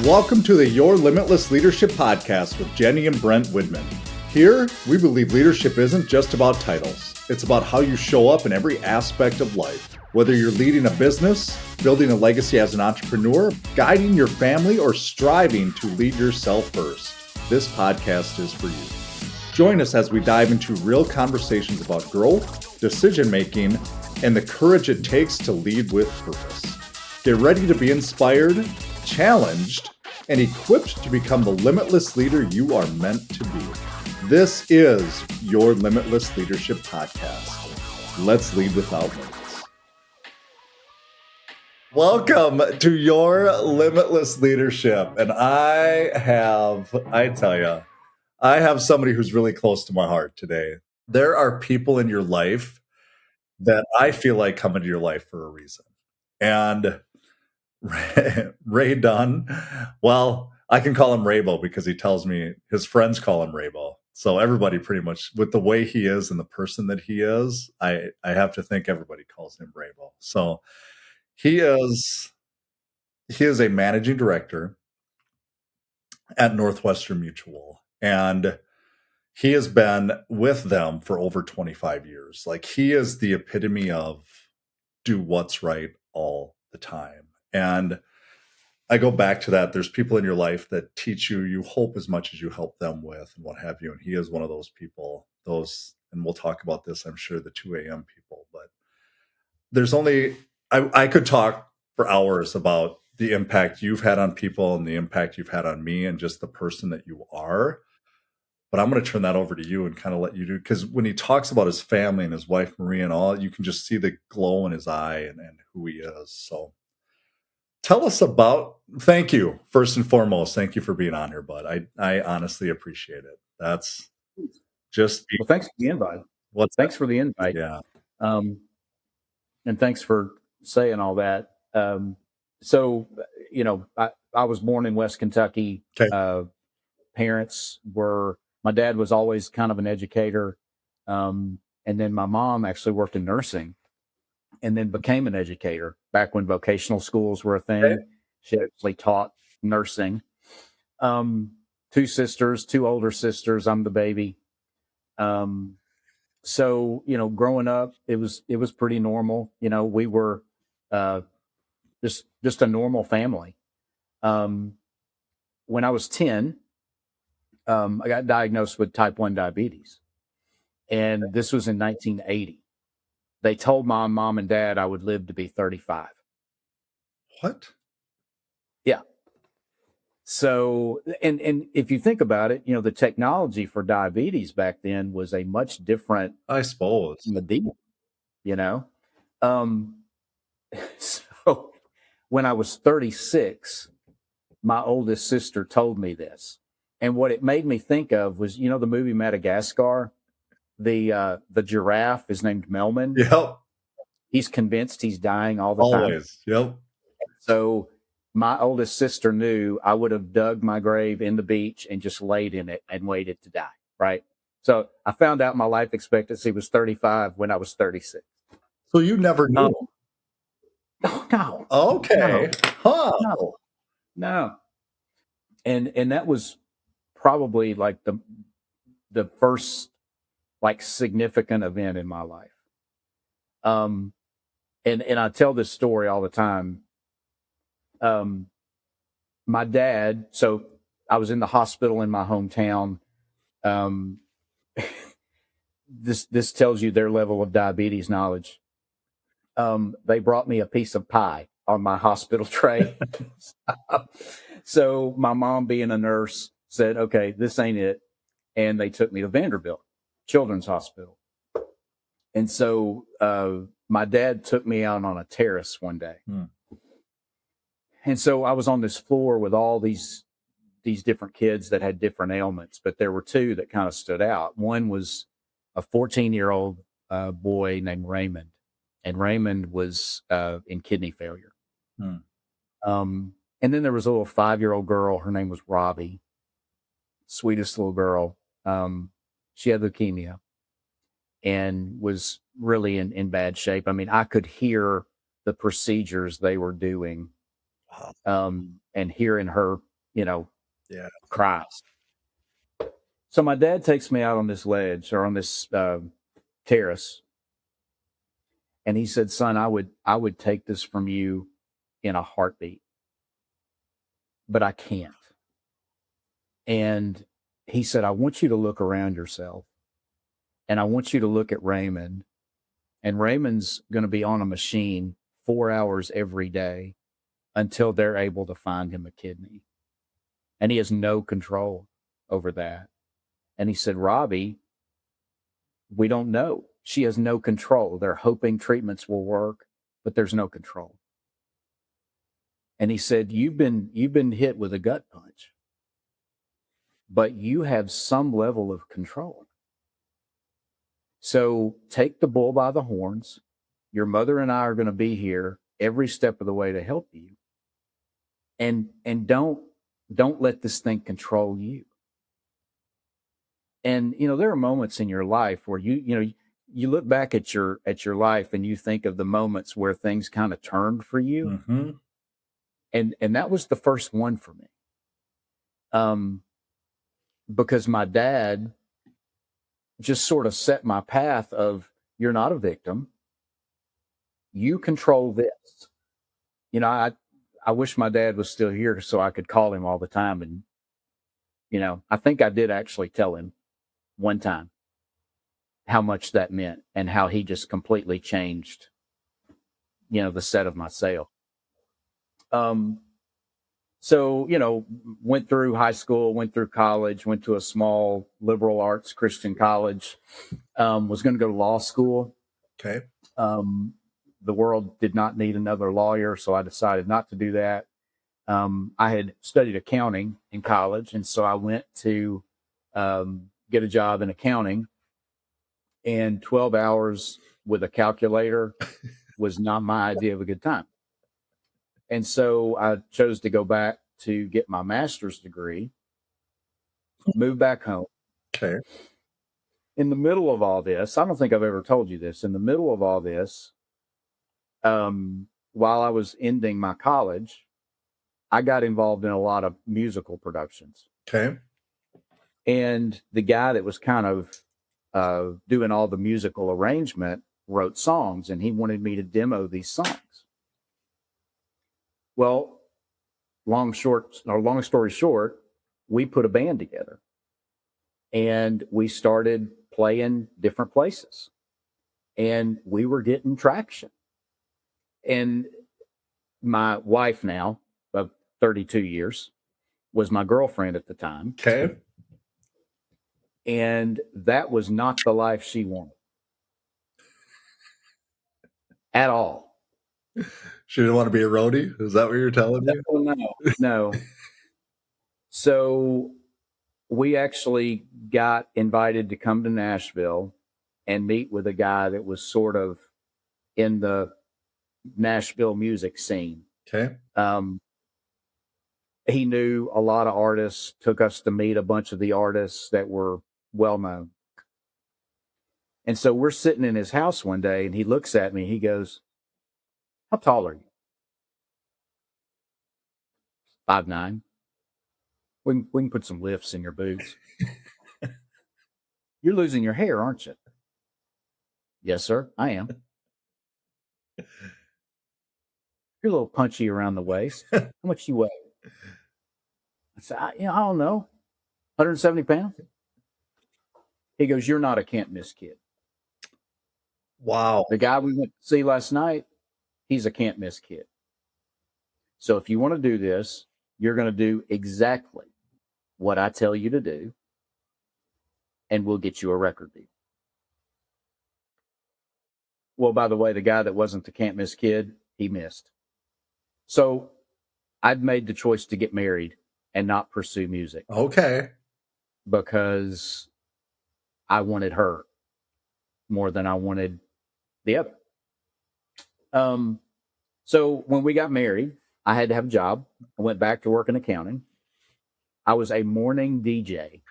Welcome to the Your Limitless Leadership Podcast with Jenny and Brent Widman. Here, we believe leadership isn't just about titles. It's about how you show up in every aspect of life. Whether you're leading a business, building a legacy as an entrepreneur, guiding your family, or striving to lead yourself first, this podcast is for you. Join us as we dive into real conversations about growth, decision-making, and the courage it takes to lead with purpose. Get ready to be inspired, challenged, and equipped to become the limitless leader you are meant to be. This is your Limitless Leadership Podcast. Let's lead without limits. Welcome to your Limitless Leadership. And I have somebody who's really close to my heart today. There are people in your life that I feel like come into your life for a reason. And Ray Dunn, well, I can call him Raybo because he tells me his friends call him Raybo. So everybody pretty much, with the way he is and the person that he is, I have to think everybody calls him Raybo. So he is a managing director at Northwestern Mutual, and he has been with them for over 25 years. Like, he is the epitome of do what's right all the time. And I go back to that. There's people in your life that teach you, you hope as much as you help them with and what have you. And he is one of those people, and we'll talk about this, I'm sure, the 2 a.m. people, but there's only, I could talk for hours about the impact you've had on people and the impact you've had on me and just the person that you are. But I'm going to turn that over to you and kind of let you do, because when he talks about his family and his wife, Marie, and all, you can just see the glow in his eye and who he is. So tell us thank you, first and foremost. Thank you for being on here, bud. I honestly appreciate it. That's just... Well, thanks for the invite. Thanks for the invite. Yeah. And thanks for saying all that. So, I was born in West Kentucky. Okay. My dad was always kind of an educator. And then my mom actually worked in nursing and then became an educator back when vocational schools were a thing. Okay. She actually taught nursing. 2 sisters, 2 older sisters. I'm the baby. So, growing up, it was pretty normal. We were just a normal family. When I was 10, I got diagnosed with type 1 diabetes. And this was in 1980. They told my mom and dad I would live to be 35. What? Yeah. So, and if you think about it, the technology for diabetes back then was a much different, I suppose, deal, So when I was 36, my oldest sister told me this. And what it made me think of was, the movie Madagascar, the giraffe is named Melman. Yep. He's convinced he's dying all the time. Always. Yep. So my oldest sister knew I would have dug my grave in the beach and just laid in it and waited to die. Right. So I found out my life expectancy was 35 when I was 36. So you never knew? No. Okay. No. Huh. No. And that was probably like the first like significant event in my life. And I tell this story all the time. My dad, so I was in the hospital in my hometown. This tells you their level of diabetes knowledge. They brought me a piece of pie on my hospital tray. So my mom, being a nurse, said, okay, this ain't it. And they took me to Vanderbilt Children's Hospital. And so my dad took me out on a terrace one day. And so I was on this floor with all these different kids that had different ailments, but there were 2 that kind of stood out. One was a 14-year-old boy named Raymond, and Raymond was in kidney failure. And then there was a little 5-year-old girl. Her name was Robbie, sweetest little girl. She had leukemia and was really in bad shape. I mean, I could hear the procedures they were doing, and hearing her Yeah. cries. So my dad takes me out on this ledge or on this terrace, and he said, "Son, I would take this from you in a heartbeat, but I can't." And he said, "I want you to look around yourself, and I want you to look at Raymond, and Raymond's going to be on a machine 4 hours every day until they're able to find him a kidney, and he has no control over that." And he said, "Robbie, we don't know. She has no control. They're hoping treatments will work, but there's no control." And he said, "You've been hit with a gut punch, but you have some level of control. So take the bull by the horns. Your mother and I are going to be here every step of the way to help you. And don't let this thing control you." And there are moments in your life where you look back at your life and you think of the moments where things kind of turned for you. Mm-hmm. And that was the first one for me. Because my dad just sort of set my path of, you're not a victim. You control this. I wish my dad was still here so I could call him all the time. And, I think I did actually tell him one time how much that meant and how he just completely changed, the set of my sail. So, went through high school, went through college, went to a small liberal arts Christian college, was going to go to law school. Okay. The world did not need another lawyer, so I decided not to do that. I had studied accounting in college, and so I went to get a job in accounting, and 12 hours with a calculator was not my idea of a good time. And so I chose to go back to get my master's degree, move back home. Okay. In the middle of all this, I don't think I've ever told you this. In the middle of all this, while I was ending my college, I got involved in a lot of musical productions. Okay. And the guy that was kind of doing all the musical arrangement wrote songs, and he wanted me to demo these songs. Well, long story short, we put a band together and we started playing different places, and we were getting traction. And my wife, now of 32 years, was my girlfriend at the time. Okay. And that was not the life she wanted at all. She didn't want to be a roadie? Is that what you're telling me? No. So we actually got invited to come to Nashville and meet with a guy that was sort of in the Nashville music scene. Okay. He knew a lot of artists, took us to meet a bunch of the artists that were well known. And so we're sitting in his house one day, and he looks at me. He goes, "How tall are you?" 5'9". We can put some lifts in your boots. "You're losing your hair, aren't you?" "Yes, sir, I am." "You're a little punchy around the waist. How much you weigh?" I said, I don't know, 170 pounds. He goes, "You're not a can't miss kid. Wow. The guy we went to see last night, he's a can't miss kid. So if you want to do this, you're going to do exactly what I tell you to do, and we'll get you a record deal." Well, by the way, the guy that wasn't the can't miss kid, he missed. So I'd made the choice to get married and not pursue music Okay. because I wanted her more than I wanted the other. So when we got married, I had to have a job. I went back to work in accounting. I was a morning DJ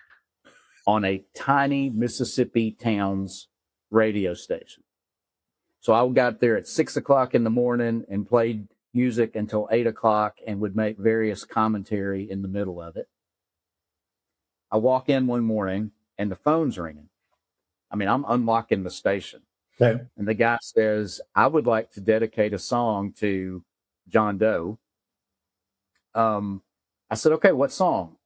on a tiny Mississippi town's radio station. So I got there at 6 o'clock in the morning and played music until 8 o'clock and would make various commentary in the middle of it. I walk in one morning and the phone's ringing. I mean, I'm unlocking the station. Okay. And the guy says, I would like to dedicate a song to John Doe. I said, okay, what song?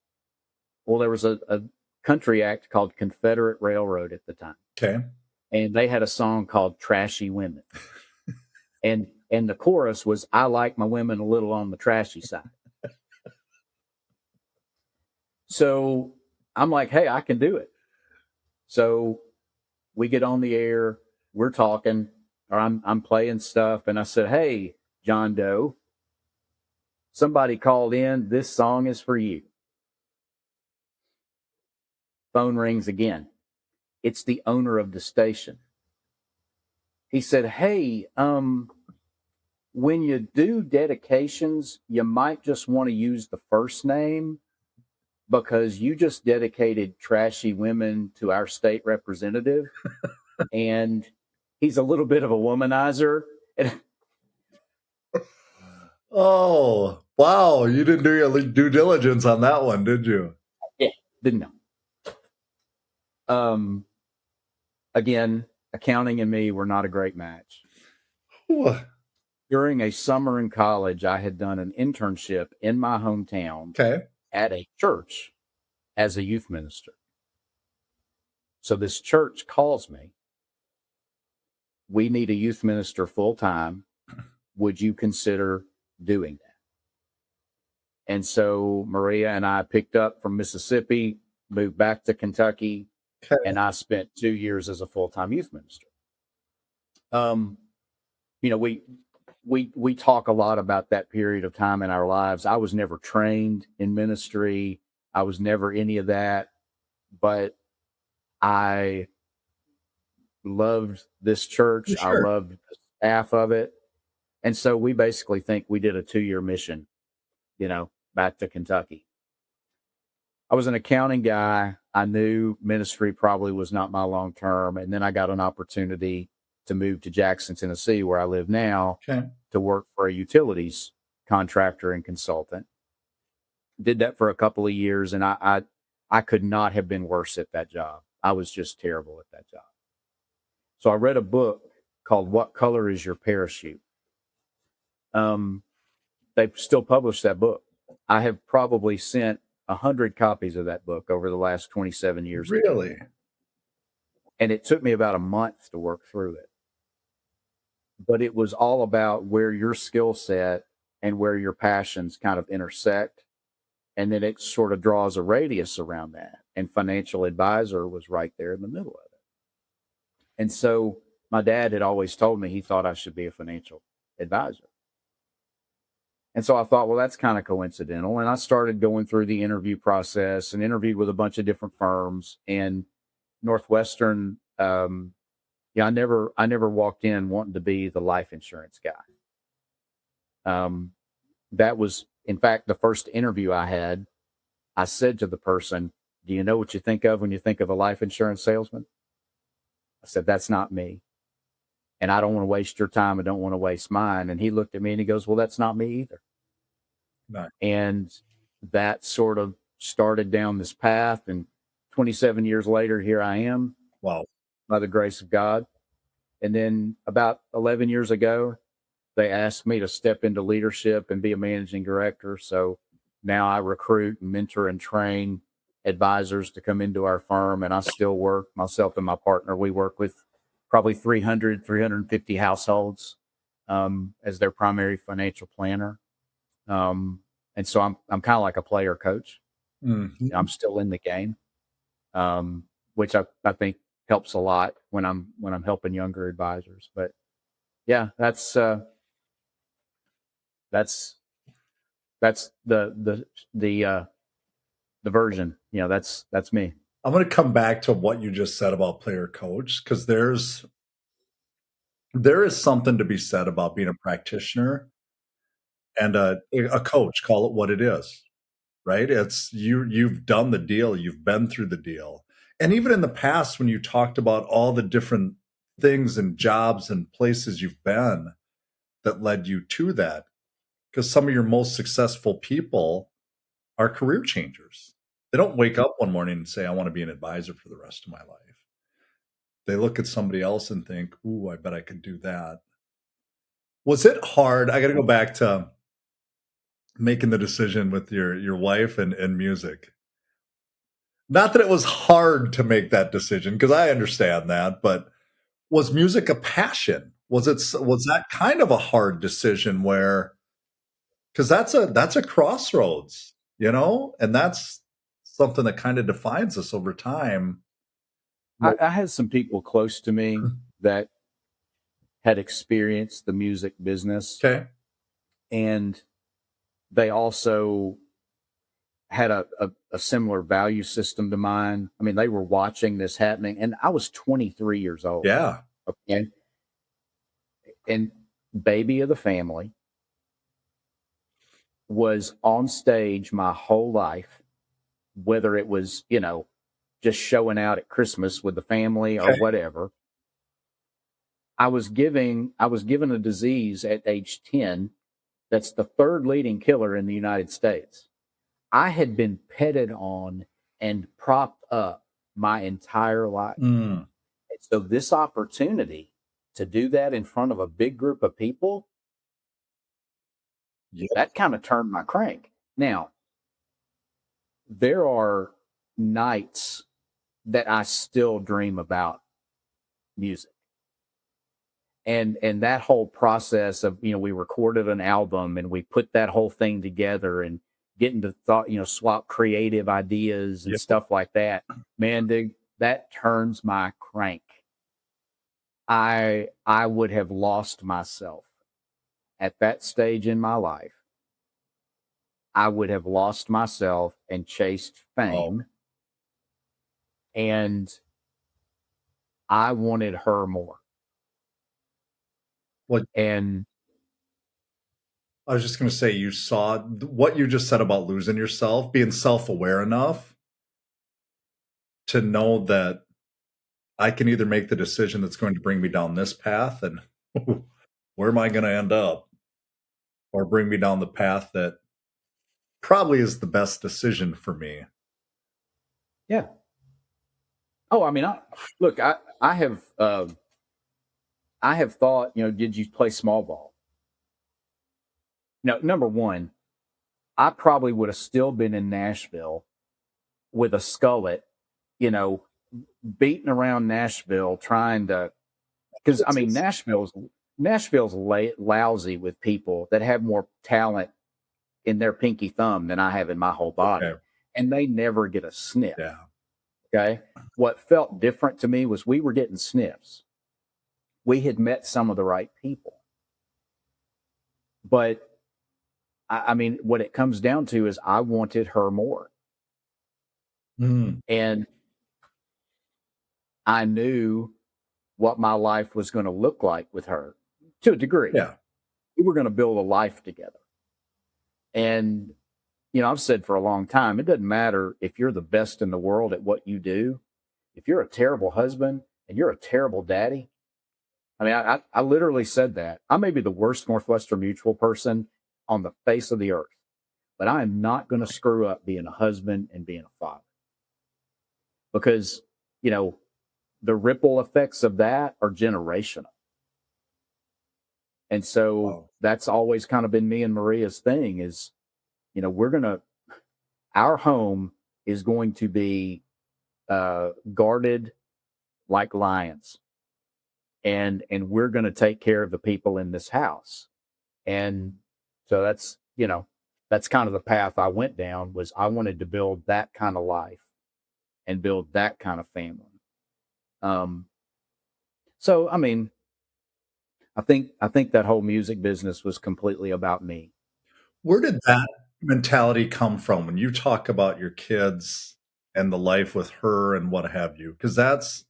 Well, there was a country act called Confederate Railroad at the time. Okay. And they had a song called Trashy Women. and the chorus was, I like my women a little on the trashy side. So I'm like, hey, I can do it. So we get on the air, we're talking, or I'm playing stuff, and I said, hey, John Doe, somebody called in, this song is for you. Phone rings again. It's the owner of the station. He said, hey, when you do dedications, you might just want to use the first name because you just dedicated Trashy Women to our state representative. And he's a little bit of a womanizer. Oh, wow. You didn't do your due diligence on that one, did you? Yeah, didn't know. Again, accounting and me were not a great match. Ooh. During a summer in college, I had done an internship in my hometown Okay. at a church as a youth minister. So this church calls me. We need a youth minister full time. Would you consider doing that? And so Maria and I picked up from Mississippi, moved back to Kentucky, Okay. and I spent 2 years as a full-time youth minister. You know, we talk a lot about that period of time in our lives. I was never trained in ministry. I was never any of that, but I loved this church. I Sure. loved the staff of it. And so we basically think we did a 2-year mission, you know, back to Kentucky. I was an accounting guy. I knew ministry probably was not my long term. And then I got an opportunity to move to Jackson, Tennessee, where I live now, Okay. to work for a utilities contractor and consultant. Did that for a couple of years, and I could not have been worse at that job. I was just terrible at that job. So I read a book called What Color is Your Parachute? They still publish that book. I have probably sent 100 copies of that book over the last 27 years. Really? And it took me about a month to work through it. But it was all about where your skill set and where your passions kind of intersect. And then it sort of draws a radius around that. And financial advisor was right there in the middle of it. And so my dad had always told me he thought I should be a financial advisor. And so I thought, well, that's kind of coincidental. And I started going through the interview process and interviewed with a bunch of different firms. And Northwestern, I never walked in wanting to be the life insurance guy. That was, in fact, the first interview I had. I said to the person, do you know what you think of when you think of a life insurance salesman? I said, that's not me. And I don't want to waste your time. I don't want to waste mine. And he looked at me and he goes, well, that's not me either. No. And that sort of started down this path. And 27 years later, here I am. Wow. By the grace of God. And then about 11 years ago, they asked me to step into leadership and be a managing director. So now I recruit and mentor and train advisors to come into our firm. And I still work, myself and my partner, we work with probably 350 households as their primary financial planner. And so I'm kind of like a player coach. Mm-hmm. I'm still in the game, which I think helps a lot when I'm helping younger advisors. But yeah, that's the version. You know, that's me. I'm going to come back to what you just said about player coach, because there is something to be said about being a practitioner and a coach. Call it what it is, right? It's you've done the deal, you've been through the deal. And even in the past, when you talked about all the different things and jobs and places you've been that led you to that, because some of your most successful people are career changers. They don't wake up one morning and say, I want to be an advisor for the rest of my life. They look at somebody else and think, ooh, I bet I could do that. Was it hard? I got to go back to making the decision with your wife and music. Not that it was hard to make that decision because I understand that, but was music a passion? Was that kind of a hard decision where because that's a crossroads, you know, and that's something that kind of defines us over time. I had some people close to me that had experienced the music business, Okay, and they also had a similar value system to mine. I mean, they were watching this happening, and I was 23 years old. yeah, Okay. And baby of the family, was on stage my whole life, whether it was, just showing out at Christmas with the family or okay, whatever. I was given a disease at age 10 that's the third leading killer in the United States. I had been petted on and propped up my entire life. mm, And so this opportunity to do that in front of a big group of people, yeah, that kind of turned my crank. Now, there are nights that I still dream about music. And that whole process of, we recorded an album and we put that whole thing together and getting to thought, swap creative ideas and yeah. stuff like that. Man, dude, that turns my crank. I would have lost myself at that stage in my life. I would have lost myself and chased Oh, fame, and I wanted her more. well, And I was just going to say, you saw what you just said about losing yourself, being self-aware enough to know that I can either make the decision that's going to bring me down this path and where am I going to end up, or bring me down the path that probably is the best decision for me. yeah. Oh, I mean, look, I have thought, did you play small ball? No, number one, I probably would have still been in Nashville with a skullet, you know, beating around Nashville trying to, because I mean, Nashville's lousy with people that have more talent in their pinky thumb than I have in my whole body, Okay. and they never get a sniff. Yeah. Okay, what felt different to me was we were getting sniffs. We had met some of the right people, but I mean, what it comes down to is I wanted her more, Mm, and I knew what my life was going to look like with her to a degree. yeah. We were going to build a life together. And, I've said for a long time, it doesn't matter if you're the best in the world at what you do. If you're a terrible husband and you're a terrible daddy, I mean, I literally said that. I may be the worst Northwestern Mutual person on the face of the earth, but I am not going to screw up being a husband and being a father because, you know, the ripple effects of that are generational. And so Wow. that's always kind of been me and Maria's thing is, our home is going to be guarded like lions, and we're going to take care of the people in this house. And so that's kind of the path I went down. Was I wanted to build that kind of life and build that kind of family. Um, so I mean, I think that whole music business was completely about me. Where did that mentality come from when you talk about your kids and the life with her and what have you? Because that's,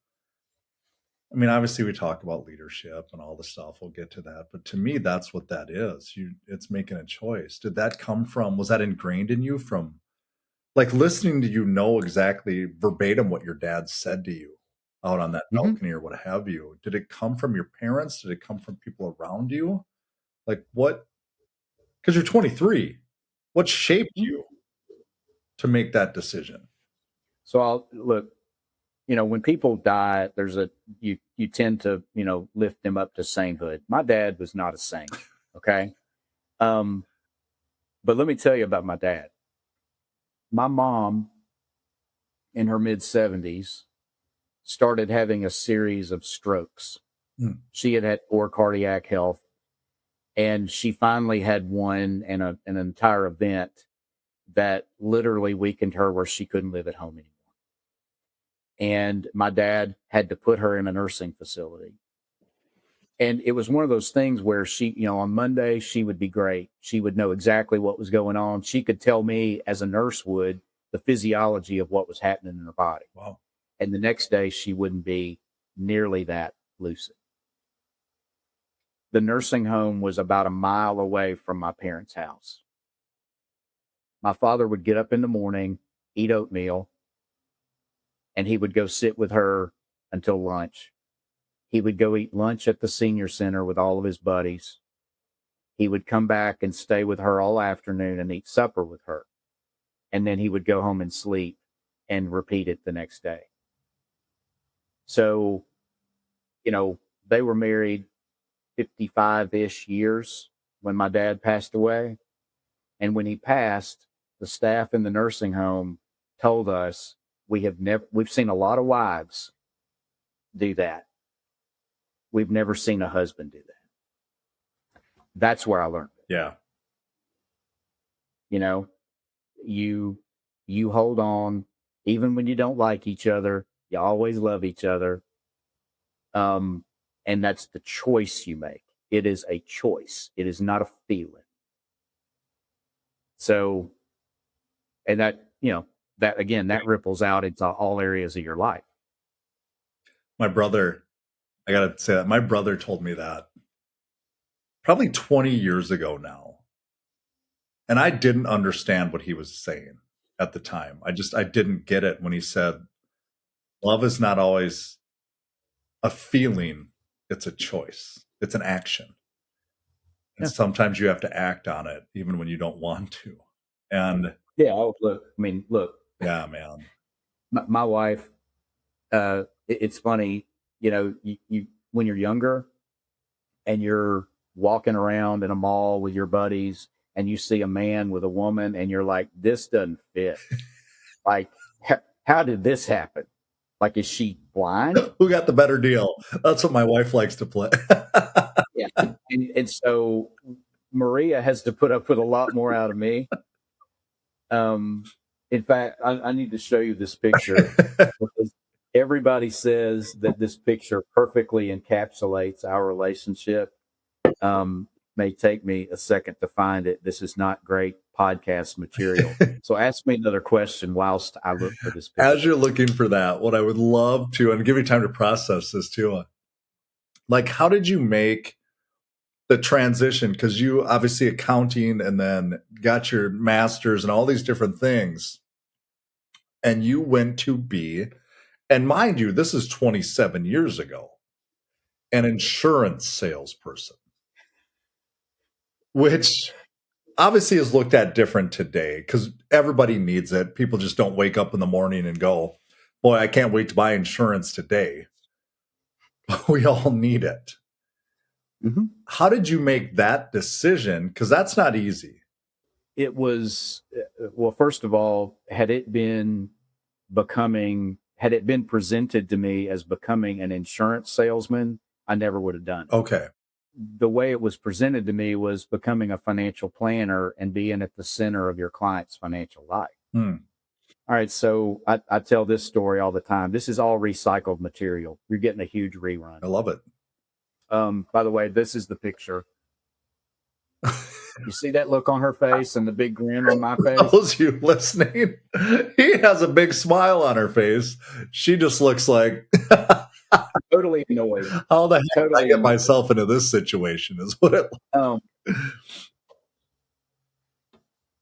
I mean, obviously we talk about leadership and all the stuff. We'll get to that. But to me, that's what that is. It's making a choice. Did that come from, was that ingrained in you from like listening to you know exactly verbatim what your dad said to you out on that Hmm. balcony or what have you? Did it come from your parents? Did it come from people around you? Like what? Because you're 23. What shaped you to make that decision? So I'll look, when people die, you tend to, lift them up to sainthood. My dad was not a saint. Okay. Um, but let me tell you about my dad. My mom in her mid 70s started having a series of strokes. She had poor cardiac health, and she finally had one and an entire event that literally weakened her where she couldn't live at home anymore. And my dad had to put her in a nursing facility. And it was one of those things where she, on Monday, she would be great. She would know exactly what was going on. She could tell me, as a nurse would, the physiology of what was happening in her body. Wow. And the next day, she wouldn't be nearly that lucid. The nursing home was about a mile away from my parents' house. My father would get up in the morning, eat oatmeal, and he would go sit with her until lunch. He would go eat lunch at the senior center with all of his buddies. He would come back and stay with her all afternoon and eat supper with her. And then he would go home and sleep and repeat it the next day. So, they were married 55-ish years when my dad passed away. And when he passed, the staff in the nursing home told us we've seen a lot of wives do that. We've never seen a husband do that. That's where I learned it. Yeah. You hold on, even when you don't like each other, you always love each other. And that's the choice you make. It is a choice. It is not a feeling. So, and that ripples out into all areas of your life. My brother, I got to say that my brother told me that probably 20 years ago now. And I didn't understand what he was saying at the time. I didn't get it when he said, love is not always a feeling. It's a choice. It's an action. And sometimes you have to act on it, even when you don't want to. And look. Yeah, man. My wife, it's funny, you when you're younger and you're walking around in a mall with your buddies and you see a man with a woman and you're like, this doesn't fit. Like, how did this happen? Like, is she blind? Who got the better deal? That's what my wife likes to play. Yeah. And so Maria has to put up with a lot more out of me. In fact, I need to show you this picture because everybody says that this picture perfectly encapsulates our relationship. May take me a second to find it. This is not great podcast material. So ask me another question whilst I look for this picture. As you're looking for that, what I would love to, and give you time to process this too, like, how did you make the transition? Because you obviously accounting and then got your master's and all these different things. And you went to be, and mind you, this is 27 years ago, an insurance salesperson, which obviously is looked at different today because everybody needs it. People just don't wake up in the morning and go, boy, I can't wait to buy insurance today. But we all need it. Mm-hmm. How did you make that decision? Because that's not easy. It was, well, first of all, had it been presented to me as becoming an insurance salesman, I never would have done it. Okay. The way it was presented to me was becoming a financial planner and being at the center of your client's financial life. All right. So I tell this story all the time. This is all recycled material. You're getting a huge rerun. I love it. By the way, this is the picture. You see that look on her face and the big grin on my face? Those you listening, he has a big smile on her face. She just looks like totally annoyed. How the heck did I get myself into this situation is what it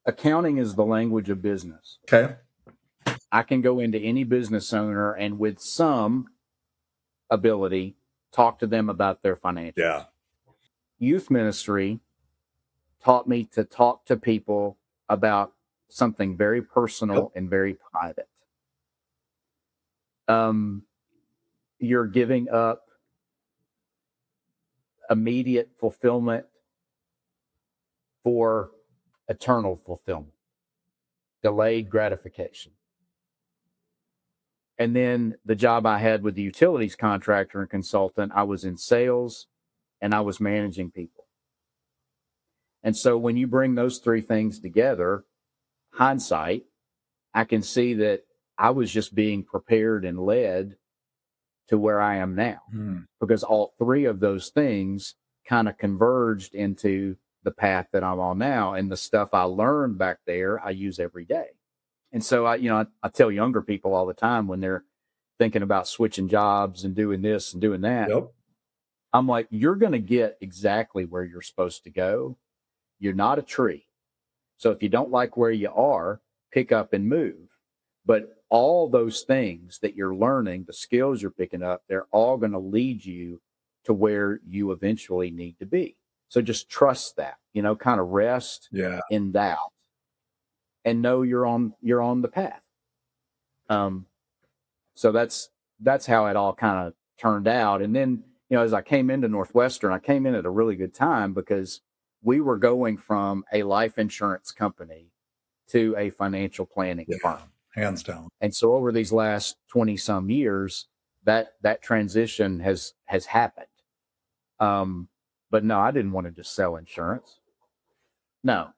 Accounting is the language of business. Okay. I can go into any business owner and with some ability talk to them about their financials. Yeah. Youth ministry taught me to talk to people about something very personal Yep. and very private. You're giving up immediate fulfillment for eternal fulfillment, delayed gratification. And then the job I had with the utilities contractor and consultant, I was in sales and I was managing people. And so when you bring those three things together, hindsight, I can see that I was just being prepared and led to where I am now, because all three of those things kind of converged into the path that I'm on now. And the stuff I learned back there, I use every day. And so I tell younger people all the time when they're thinking about switching jobs and doing this and doing that, Yep. I'm like, you're going to get exactly where you're supposed to go. You're not a tree. So if you don't like where you are, pick up and move. But all those things that you're learning, the skills you're picking up, they're all going to lead you to where you eventually need to be. So just trust that, kind of rest Yeah. in doubt and know you're on the path. So that's how it all kind of turned out. And then, as I came into Northwestern, I came in at a really good time because we were going from a life insurance company to a financial planning Yeah. firm. Hands down. And so over these last 20 some years, that transition has happened. But no, I didn't want to just sell insurance. No.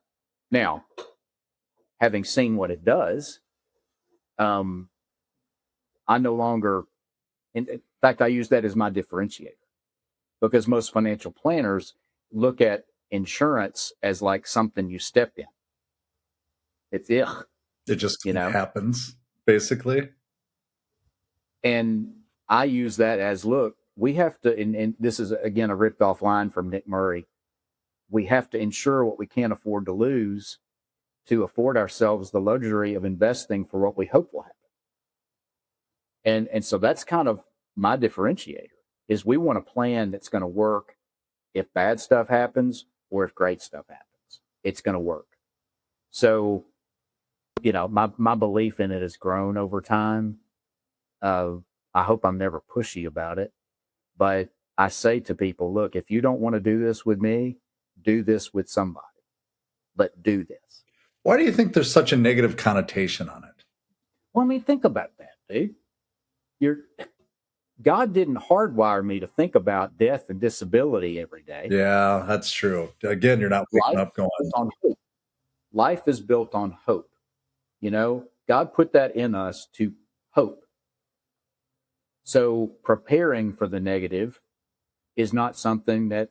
Now, having seen what it does, I no longer, in fact, I use that as my differentiator, because most financial planners look at insurance as like something you step in. It's It just happens, basically. And I use that as, look, we have to, and this is again a ripped off line from Nick Murray. We have to insure what we can't afford to lose to afford ourselves the luxury of investing for what we hope will happen. And so that's kind of my differentiator, is we want a plan that's going to work if bad stuff happens or if great stuff happens. It's going to work. So, my belief in it has grown over time. I hope I'm never pushy about it, but I say to people, look, if you don't want to do this with me, do this with somebody, but do this. Why do you think there's such a negative connotation on it? Well, I mean, think about that, dude. God didn't hardwire me to think about death and disability every day. Yeah, that's true. Again, you're not waking up going. On hope. Life is built on hope. God put that in us to hope. So preparing for the negative is not something that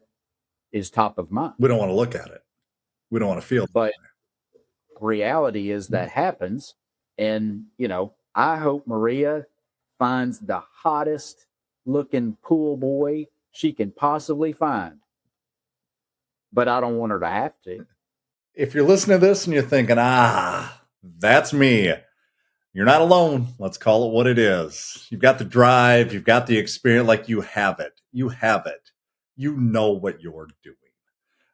is top of mind. We don't want to look at it. We don't want to feel it. But reality is that happens. And, I hope Maria finds the hottest looking pool boy she can possibly find. But I don't want her to have to. If you're listening to this and you're thinking, that's me, you're not alone. Let's call it what it is. You've got the drive. You've got the experience. Like, you have it. You have it. You know what you're doing.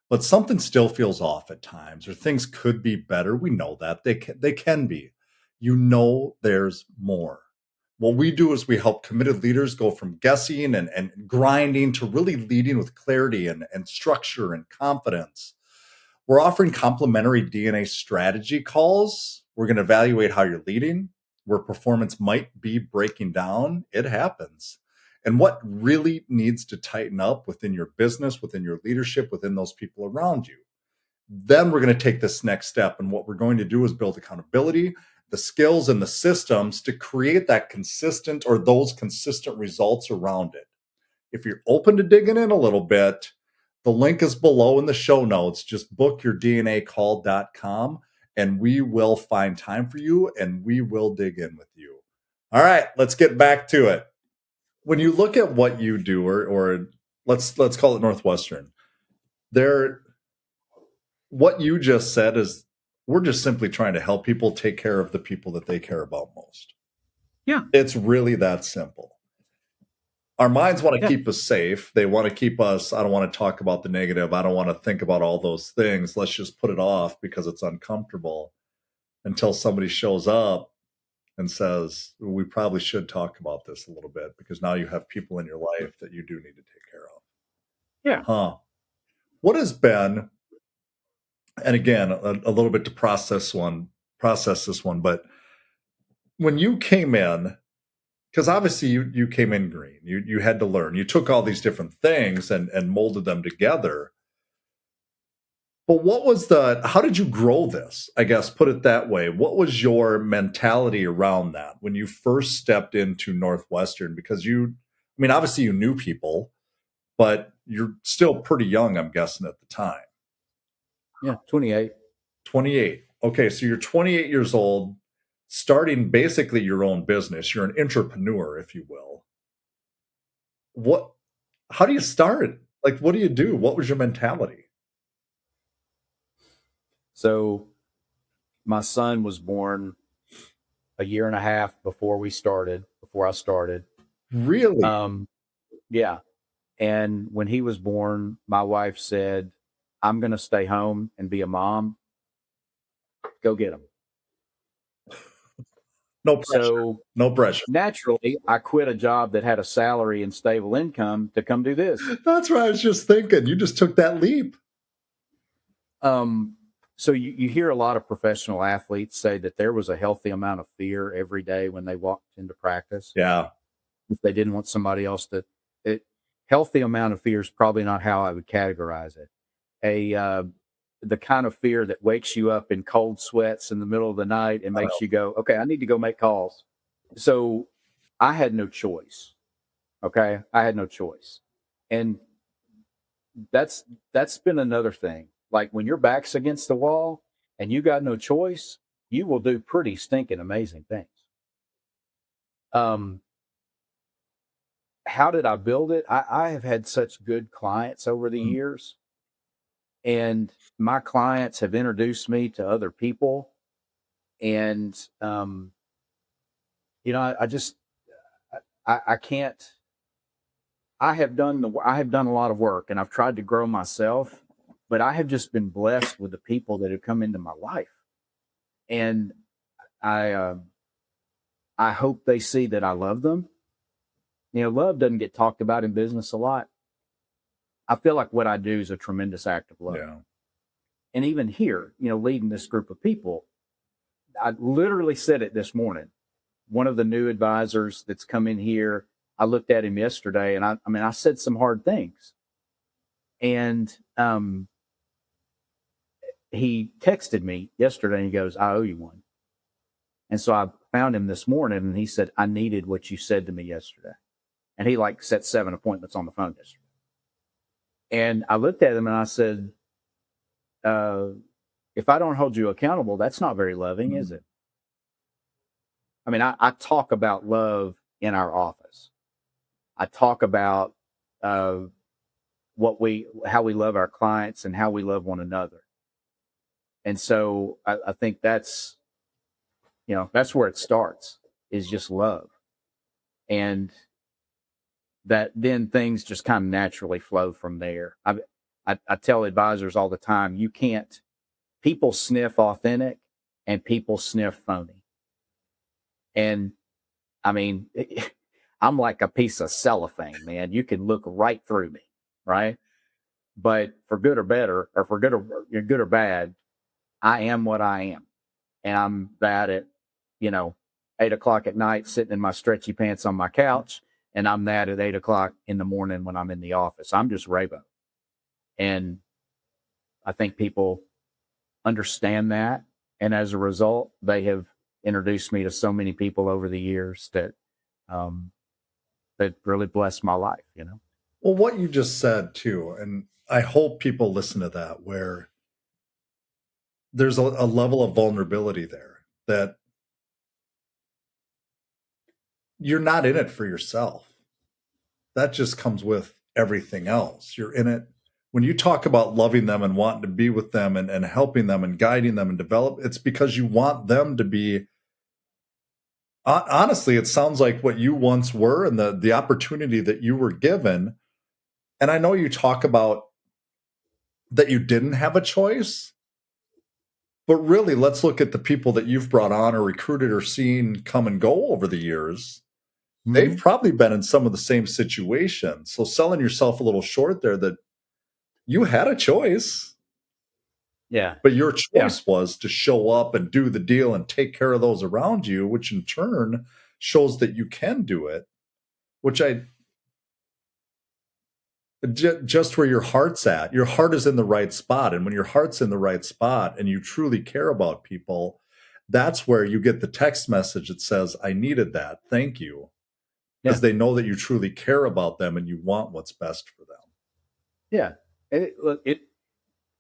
But something still feels off at times, or things could be better. We know that. They can be. There's more. What we do is we help committed leaders go from guessing and grinding to really leading with clarity and structure and confidence. We're offering complimentary DNA strategy calls. We're going to evaluate how you're leading, where performance might be breaking down. It happens. And what really needs to tighten up within your business, within your leadership, within those people around you. Then we're going to take this next step. And what we're going to do is build accountability, the skills and the systems to create that consistent, or those consistent results around it. If you're open to digging in a little bit, the link is below in the show notes. Just book your DNAcall.com and we will find time for you and we will dig in with you. All right, let's get back to it. When you look at what you do, or let's call it Northwestern, what you just said is, we're just simply trying to help people take care of the people that they care about most. Yeah. It's really that simple. Our minds want to Yeah. keep us safe. They want to keep us, I don't want to talk about the negative. I don't want to think about all those things. Let's just put it off because it's uncomfortable until somebody shows up and says, we probably should talk about this a little bit because now you have people in your life that you do need to take care of. Yeah. Huh. What has been, and again, a little bit to process this one, but when you came in, because obviously you came in green, you had to learn. You took all these different things and molded them together. But what was how did you grow this? I guess put it that way. What was your mentality around that when you first stepped into Northwestern? Because I mean, obviously you knew people, but you're still pretty young, I'm guessing, at the time. Yeah. 28. 28. Okay, so you're 28 years old, starting basically your own business. You're an entrepreneur, if you will. What how do you start? Like, what do you do? What was your mentality? So my son was born a year and a half before I started. Really? Um, yeah. And when he was born, my wife said, I'm going to stay home and be a mom. Go get him. No pressure. So No pressure. naturally, I quit a job that had a salary and stable income to come do this. That's what I was just thinking. You just took that leap. Um, so you hear a lot of professional athletes say that there was a healthy amount of fear every day when they walked into practice. Yeah. If they didn't want somebody else to, it healthy amount of fear is probably not how I would categorize it. The kind of fear that wakes you up in cold sweats in the middle of the night and I makes know. you go, okay, I need to go make calls. So I had no choice. Okay. I had no choice. And that's been another thing. Like when your back's against the wall and you got no choice, you will do pretty stinking amazing things. Um, how did I build it? I have had such good clients over the Mm. years, and my clients have introduced me to other people. And, I just, I can't, I have done a lot of work and I've tried to grow myself, but I have just been blessed with the people that have come into my life. And I, uh, I hope they see that I love them. Love doesn't get talked about in business a lot. I feel like what I do is a tremendous act of love. Yeah. And even here, leading this group of people, I literally said it this morning. One of the new advisors that's come in here, I looked at him yesterday and I said some hard things. And he texted me yesterday and he goes, I owe you one. And so I found him this morning and he said, I needed what you said to me yesterday. And he set 7 appointments on the phone yesterday. And I looked at him and I said, if I don't hold you accountable, that's not very loving, is it? I mean, I talk about love in our office. I talk about how we love our clients and how we love one another. And so I think that's where it starts, is just love. And that then things just kind of naturally flow from there. I tell advisors all the time, people sniff authentic and people sniff phony. And I mean, I'm like a piece of cellophane, man. You can look right through me, right? But for good or better, or for good or bad, I am what I am. And I'm that at, you know, 8 o'clock at night, sitting in my stretchy pants on my couch. And I'm that at 8 o'clock in the morning when I'm in the office. I'm just Raybo. And I think people understand that. And as a result, they have introduced me to so many people over the years um, that really blessed my life. Well, what you just said too, and I hope people listen to that, where there's a level of vulnerability there that you're not in it for yourself. That just comes with everything else. You're in it when you talk about loving them and wanting to be with them and helping them and guiding them and develop, it's because you want them to be Honestly, it sounds like what you once were and the opportunity that you were given. And I know you talk about that you didn't have a choice, but really, let's look at the people that you've brought on or recruited or seen come and go over the years. They've Hmm. probably been in some of the same situations. So selling yourself a little short there that you had a choice, Yeah. but your Yeah. choice was to show up and do the deal and take care of those around you, which in turn shows that you can do it, which I just where your heart's at. Your heart is in the right spot. And when your heart's in the right spot and you truly care about people, that's where you get the text message that says, I needed that. Thank you. Because Yeah. they know that you truly care about them and you want what's best for them. Yeah. Look,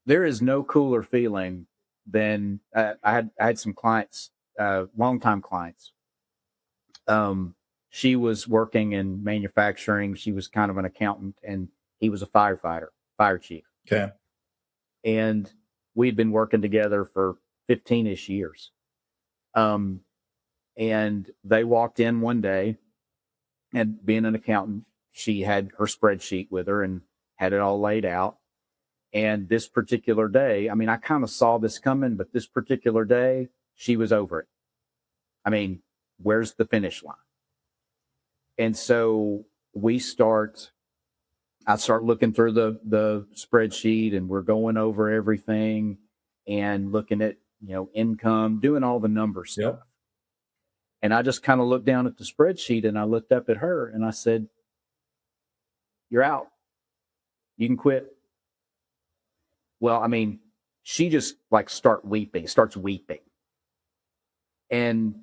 there is no cooler feeling than I had some clients, longtime clients. She was working in manufacturing. She was kind of an accountant, and he was a firefighter, fire chief. Okay. And we'd been working together for 15-ish years. Um, and they walked in one day, and being an accountant, she had her spreadsheet with her and had it all laid out. And this particular day, I mean, I kind of saw this coming, but this particular day, she was over it. I mean, where's the finish line? And so I start looking through the spreadsheet, and we're going over everything and looking at, income, doing all the number stuff. Yep. And I just kind of looked down at the spreadsheet, and I looked up at her and I said, "You're out. You can quit." Well, I mean, she just like starts weeping. And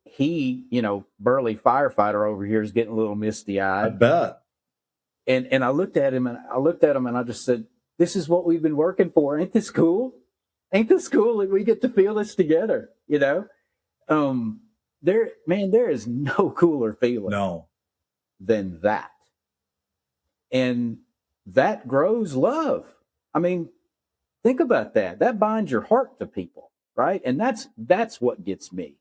he, burly firefighter over here is getting a little misty I eyed. bet. And I looked at him and I just said, "This is what we've been working for. Ain't this cool? Ain't this cool that we get to feel this together?" Um, there is no cooler feeling No. than that. And that grows love. I mean, think about that. That binds your heart to people, right? And that's what gets me.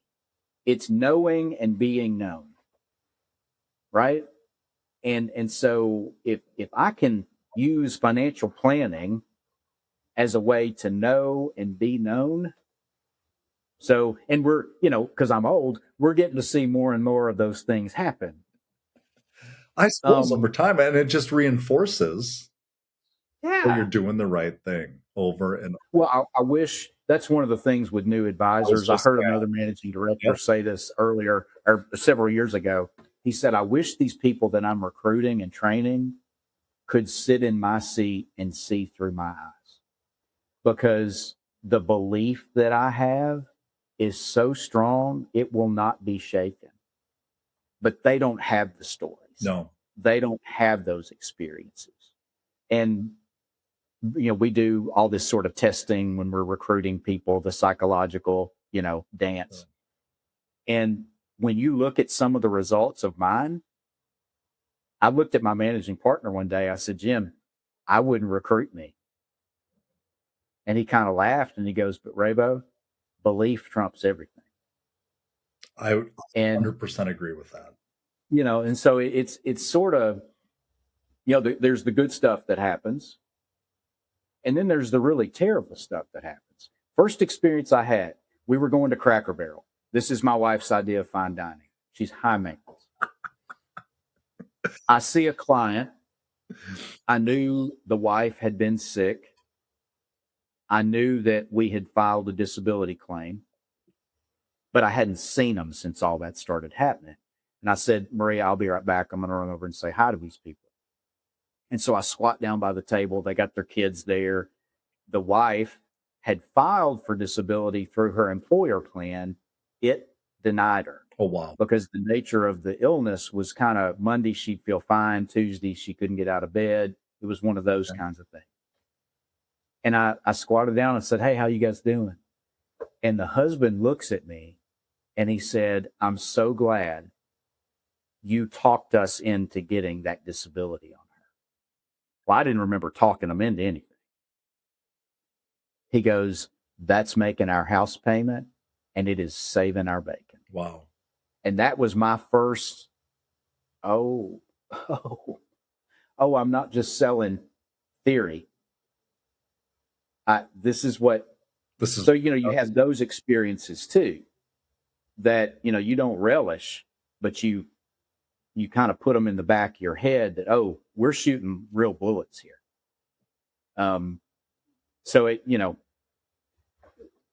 It's knowing and being known, right? And so if I can use financial planning as a way to know and be known, so and we're, because I'm old, we're getting to see more and more of those things happen. I suppose over Um, time, and it just reinforces that you're yeah. doing the right thing over and Well, I wish that's one of the things with new I was advisors. I just heard another managing director yep. say this earlier or several years ago. He said, "I wish these people that I'm recruiting and training could sit in my seat and see through my eyes, because the belief that I have is so strong, it will not be shaken." But they don't have the stories. No. They don't have those experiences. And we do all this sort of testing when we're recruiting people, the psychological, dance. And when you look at some of the results of mine, I looked at my managing partner one day. I said, "Jim, I wouldn't recruit me." And he kind of laughed and he goes, "But Raybo, belief trumps everything." I And, 100% agree with that. and so it's sort of, there's the good stuff that happens. And then there's the really terrible stuff that happens. First experience I had, we were going to Cracker Barrel. This is my wife's idea of fine dining. She's high maintenance. I see a client. I knew the wife had been sick. I knew that we had filed a disability claim, but I hadn't seen them since all that started happening. And I said, "Maria, I'll be right back. I'm going to run over and say hi to these people." And so I squat down by the table. They got their kids there. The wife had filed for disability through her employer plan. It denied her Oh, wow. because the nature of the illness was kind of Monday, she'd feel fine. Tuesday, she couldn't get out of bed. It was one of those Okay. kinds of things. And I squatted down and said, "Hey, how you guys doing?" And the husband looks at me and he said, "I'm so glad you talked us into getting that disability on her." Well, I didn't remember talking them into anything. He goes, "That's making our house payment and it is saving our bacon." Wow. And that was my first, oh, oh, oh, I'm not just selling theory. This is what, This is so, you have those experiences too that, you don't relish, but you kind of put them in the back of your head that, oh, we're shooting real bullets here. So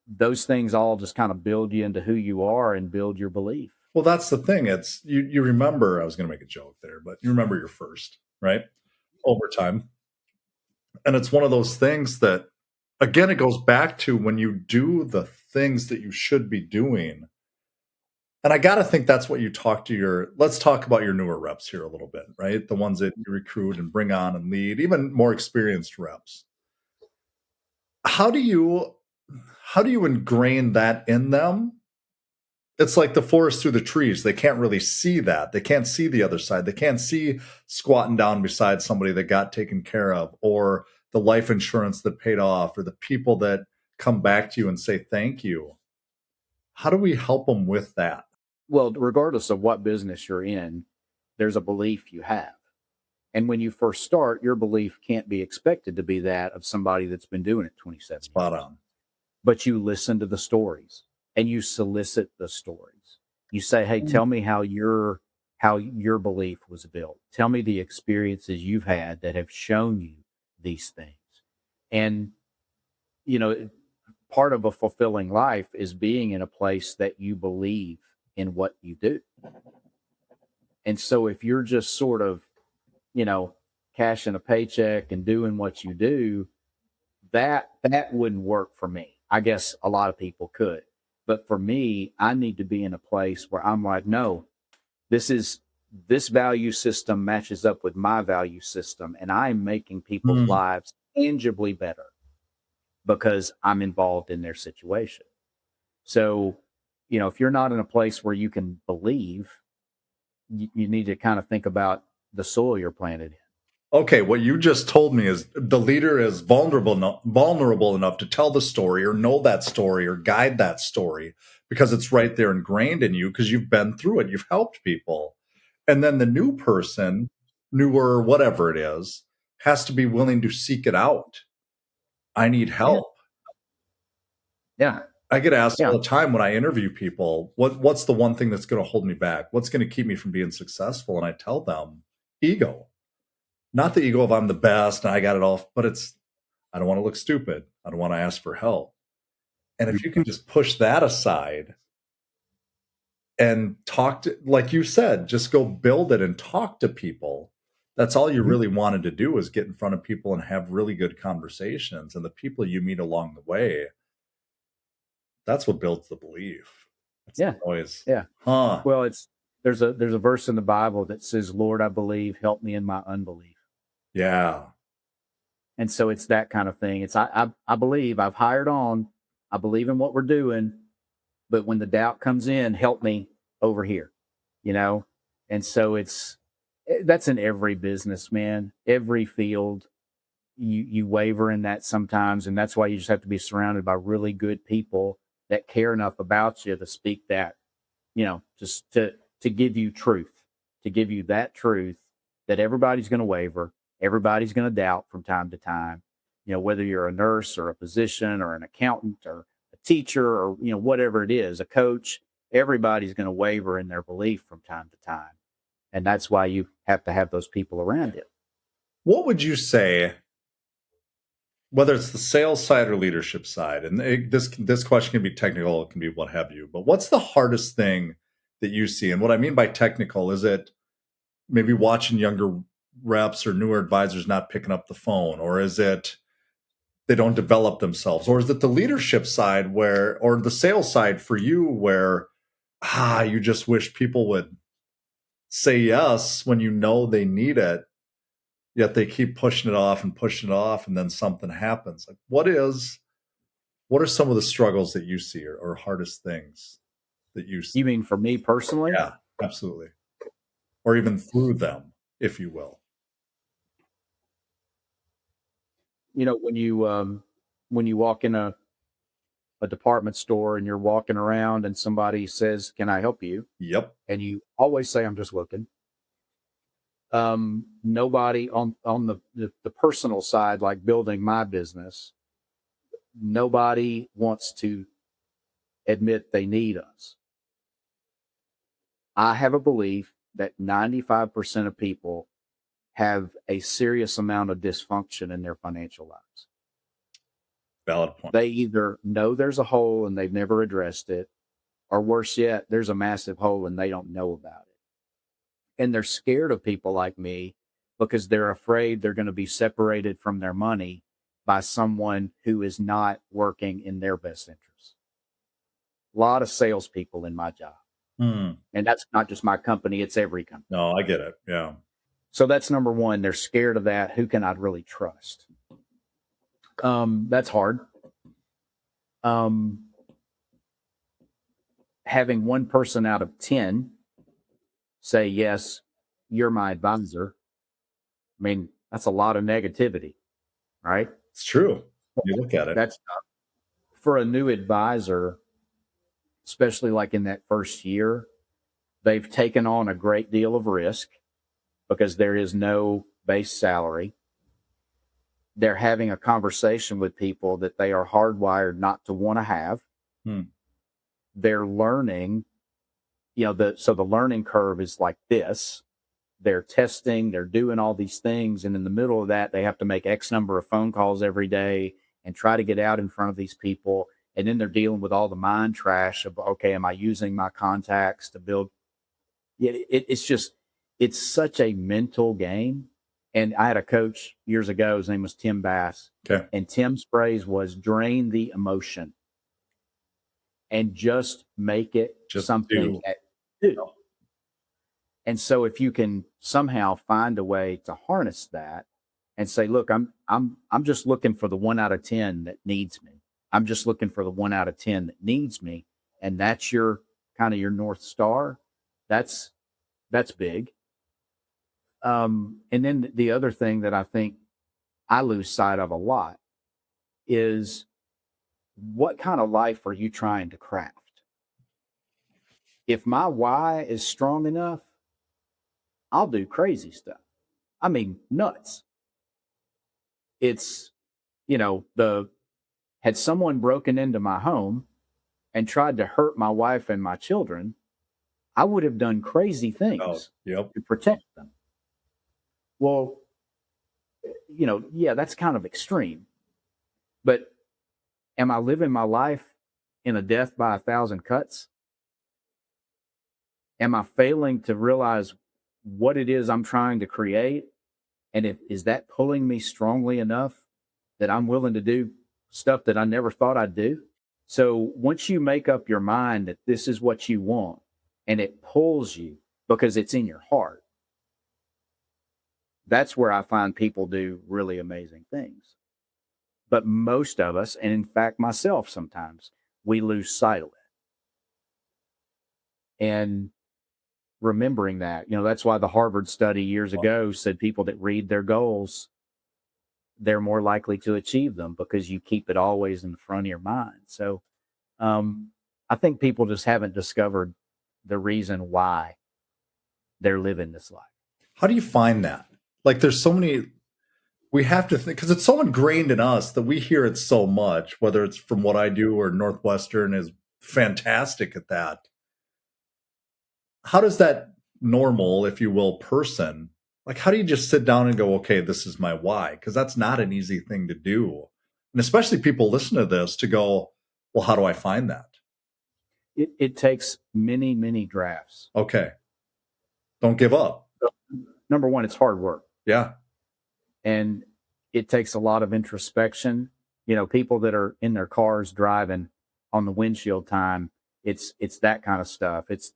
those things all just kind of build you into who you are and build your belief. well, that's the thing. It's you remember, I was going to make a joke there, but you remember your first, right? Over time. And it's one of those things that, again, it goes back to when you do the things that you should be doing. And I got to think that's what you talk to let's talk about your newer reps here a little bit, right? The ones that you recruit and bring on and lead, even more experienced reps. How do you ingrain that in them? It's like the forest through the trees. They can't really see that. They can't see the other side. They can't see squatting down beside somebody that got taken care of, or the life insurance that paid off, or the people that come back to you and say thank you. How do we help them with that? Well, regardless of what business you're in, there's a belief you have. And when you first start, your belief can't be expected to be that of somebody that's been doing it 27 Spot years. on. But you listen to the stories and you solicit the stories. You say, hey, tell me how your belief was built. Tell me the experiences you've had that have shown you these things. And, part of a fulfilling life is being in a place that you believe in what you do. And so if you're just sort of, cashing a paycheck and doing what you do, that wouldn't work for me. I guess a lot of people could. But for me, I need to be in a place where I'm like, no, this value system matches up with my value system, and I'm making people's Mm. lives tangibly better because I'm involved in their situation. So, if you're not in a place where you can believe, you need to kind of think about the soil you're planted in. Okay, what you just told me is the leader is vulnerable enough to tell the story or know that story or guide that story because it's right there ingrained in you because you've been through it. You've helped people. And then the new person, newer, whatever it is, has to be willing to seek it out. I need Yeah. help. Yeah. I get asked Yeah. all the time when I interview people, what's the one thing that's going to hold me back? What's going to keep me from being successful? And I tell them, ego. Not the ego of I'm the best and I got it all, but it's I don't want to look stupid. I don't want to ask for help. And if you can just push that aside and talk to, like you said, just go build it and talk to people. That's all you really wanted to do is get in front of people and have really good conversations. And the people you meet along the way, that's what builds the belief. It's Yeah. always, Yeah. huh? Well, there's a verse in the Bible that says, Lord, I believe, help me in my unbelief. Yeah. And so it's that kind of thing. It's I believe, I've hired on, I believe in what we're doing, but when the doubt comes in, help me over here, you know? And so that's in every business, man, every field. You waver in that sometimes, and that's why you just have to be surrounded by really good people that care enough about you to speak that, just to give you truth, to give you that truth that everybody's going to waver, everybody's going to doubt from time to time. Whether you're a nurse or a physician or an accountant or a teacher or whatever it is, a coach, everybody's going to waver in their belief from time to time, and that's why you have to have those people around you. What would you say, whether it's the sales side or leadership side, and this question can be technical, it can be what have you, but what's the hardest thing that you see? And what I mean by technical, is it maybe watching younger reps or newer advisors not picking up the phone, or is it they don't develop themselves, or is it the leadership side or the sales side for you where you just wish people would say yes when you know they need it, yet they keep pushing it off and pushing it off, and then something happens. Like what are some of the struggles that you see, or hardest things that you see? You mean for me personally? Yeah, absolutely. Or even through them, if you will. When you walk in a a department store and you're walking around and somebody says, "Can I help you?" Yep. And you always say, "I'm just looking." Nobody on the personal side, like building my business, nobody wants to admit they need us. I have a belief that 95% of people have a serious amount of dysfunction in their financial lives. Valid point. They either know there's a hole and they've never addressed it, or worse yet, there's a massive hole and they don't know about it. And they're scared of people like me because they're afraid they're going to be separated from their money by someone who is not working in their best interest. A lot of salespeople in my job. Hmm. And that's not just my company, it's every company. No, I get it. Yeah. So that's number one. They're scared of that. Who can I really trust? That's hard. Having one person out of 10 say, yes, you're my advisor. I mean, that's a lot of negativity, right? It's true. You look at it. That's tough. For a new advisor, especially like in that first year, they've taken on a great deal of risk because there is no base salary. They're having a conversation with people that they are hardwired not to want to have. They're learning, so the learning curve is like this. They're testing, they're doing all these things. And in the middle of that, they have to make X number of phone calls every day and try to get out in front of these people. And then they're dealing with all the mind trash of, okay, am I using my contacts to build? It's such a mental game. And I had a coach years ago, his name was Tim Bass. Okay. And Tim's phrase was drain the emotion and just make it Just something do. that do. And so if you can somehow find a way to harness that and say, look, I'm just looking for the 1 out of 10 that needs me. I'm just looking for the 1 out of 10 that needs me. And that's your kind of your North Star. That's big. And then the other thing that I think I lose sight of a lot is what kind of life are you trying to craft? If my why is strong enough, I'll do crazy stuff. I mean, nuts. It's, had someone broken into my home and tried to hurt my wife and my children, I would have done crazy things Yep. to protect them. Well, that's kind of extreme. But am I living my life in a death by 1,000 cuts? Am I failing to realize what it is I'm trying to create? And is that pulling me strongly enough that I'm willing to do stuff that I never thought I'd do? So once you make up your mind that this is what you want and it pulls you because it's in your heart, that's where I find people do really amazing things. But most of us, and in fact myself sometimes, we lose sight of it. And remembering that, that's why the Harvard study years ago said people that read their goals, they're more likely to achieve them because you keep it always in the front of your mind. So I think people just haven't discovered the reason why they're living this life. How do you find that? Like, there's so many, we have to think, because it's so ingrained in us that we hear it so much, whether it's from what I do or Northwestern is fantastic at that. How does that normal, if you will, person, like, how do you just sit down and go, okay, this is my why? Because that's not an easy thing to do. And especially people listen to this to go, well, how do I find that? It takes many, many drafts. Okay. Don't give up. So, number one, it's hard work. Yeah. And it takes a lot of introspection. People that are in their cars driving on the windshield time, it's that kind of stuff. It's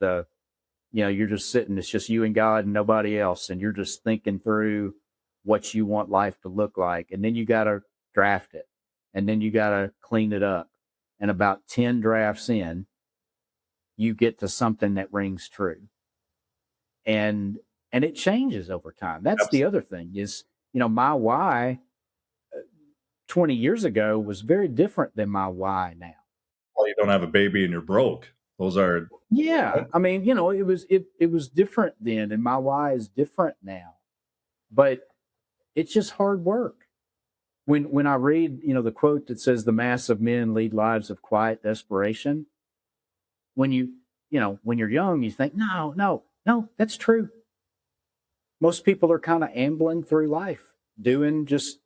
you're just sitting, it's just you and God and nobody else. And you're just thinking through what you want life to look like. And then you got to draft it. And then you got to clean it up. And about 10 drafts in, you get to something that rings true. And it changes over time. That's Absolutely. the other thing is, my why 20 years ago was very different than my why now. don't have a baby and you're broke. Those are Yeah. I mean, you know, it was different then, and my why is different now. But it's just hard work. When I read, you know, the quote that says the mass of men lead lives of quiet desperation, when you know, when you're young, you think, no, no, no, that's true. Most people are kind of ambling through life, doing just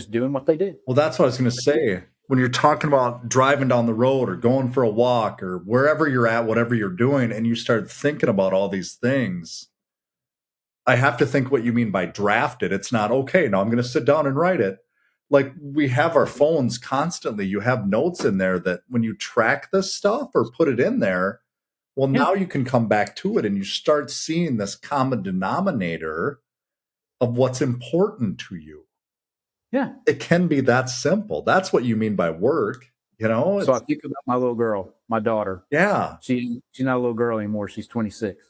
doing what they do. well, that's what I was going to say. When you're talking about driving down the road or going for a walk or wherever you're at, whatever you're doing, and you start thinking about all these things, I have to think what you mean by drafted. It's not okay. Now I'm going to sit down and write it. Like we have our phones constantly. You have notes in there that when you track this stuff or put it in there, well, Yeah. now you can come back to it and you start seeing this common denominator of what's important to you. Yeah. It can be that simple. That's what you mean by work. You know, So I think about my little girl, my daughter. yeah. She's not a little girl anymore. She's 26,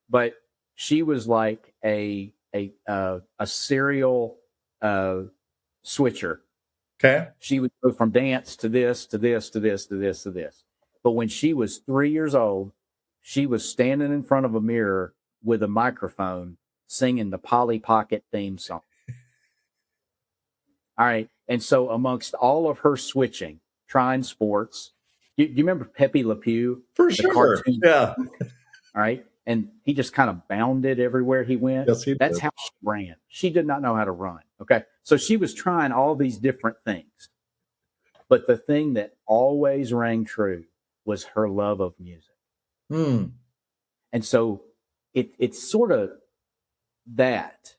but she was like a serial switcher. Okay. She would go from dance to this to this to this to this to this. But when she was 3 years old, she was standing in front of a mirror with a microphone singing the Polly Pocket theme song. All right. And so amongst all of her switching, trying sports, you remember Pepe Le Pew? For The sure. cartoon? Yeah. All right. And he just kind of bounded everywhere he went. Yes, he did. That's how she ran. She did not know how to run. Okay. So she was trying all these different things. But the thing that always rang true was her love of music. Hmm. And so it's sort of that.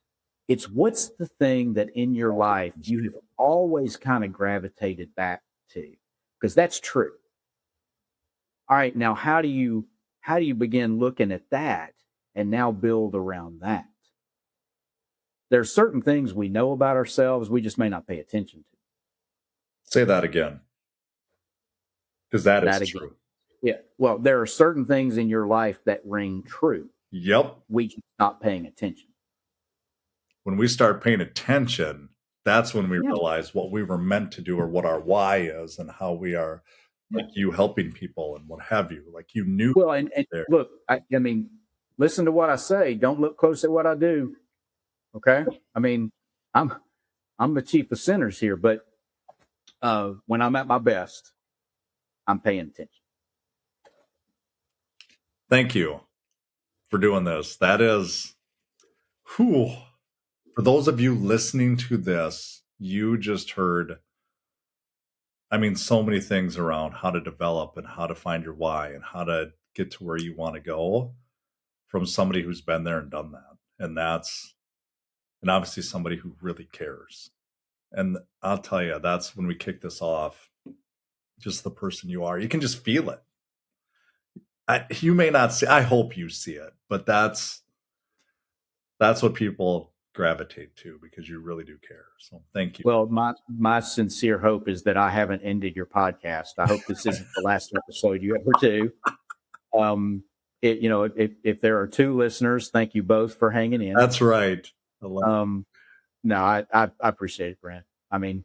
It's what's the thing that in your life you have always kind of gravitated back to? Because that's true. All right, now how do you begin looking at that and now build around that? There's certain things we know about ourselves we just may not pay attention to. Say that again. Because that is That again. true. Yeah. Well, there are certain things in your life that ring true. Yep. We just not paying attention. When we start paying attention, that's when we Yeah. realize what we were meant to do or what our why is and how we are, like you helping people and what have you. Like you knew. Well, and there. look, I mean, listen to what I say. Don't look close at what I do. Okay. I mean, I'm the chief of sinners here, but when I'm at my best, I'm paying attention. Thank you for doing this. That is, whew. For those of you listening to this, you just heard, I mean, so many things around how to develop and how to find your why and how to get to where you want to go from somebody who's been there and done that. And obviously somebody who really cares. And I'll tell you, that's when we kick this off, just the person you are. You can just feel it. You may not see, I hope you see it, but that's what people gravitate to because you really do care. So thank you. Well, my sincere hope is that I haven't ended your podcast. I hope this isn't the last episode you ever do. If there are 2 listeners, thank you both for hanging in. That's right. No, I appreciate it, Brent. I mean,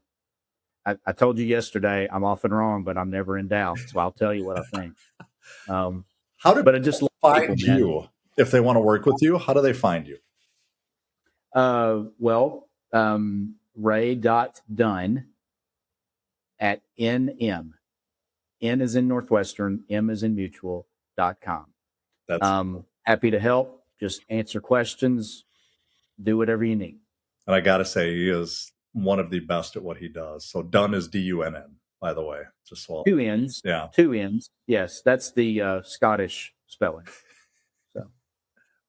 I told you yesterday I'm often wrong, but I'm never in doubt. So I'll tell you what I think. How do but I just find you if they want to work with you? How do they find you? Ray.Dunn at NM. N is in Northwestern, M is in mutual.com. That's happy to help. Just answer questions, do whatever you need. And I got to say, he is one of the best at what he does. So Dunn is DUNN, by the way. Just well, 2 N's. Yeah. 2 N's. Yes, that's the Scottish spelling. So,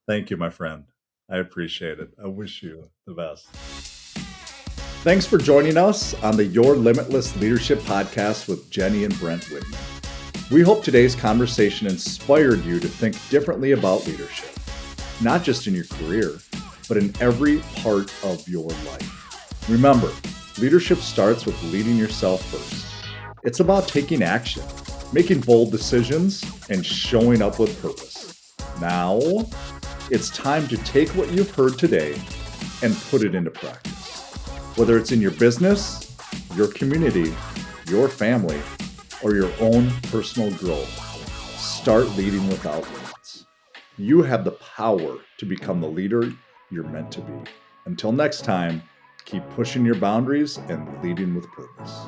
thank you, my friend. I appreciate it. I wish you the best. Thanks for joining us on the Your Limitless Leadership Podcast with Jenny and Brent Widman. We hope today's conversation inspired you to think differently about leadership, not just in your career, but in every part of your life. Remember, leadership starts with leading yourself first. It's about taking action, making bold decisions, and showing up with purpose. Now, it's time to take what you've heard today and put it into practice. Whether it's in your business, your community, your family, or your own personal growth, start leading without limits. You have the power to become the leader you're meant to be. Until next time, keep pushing your boundaries and leading with purpose.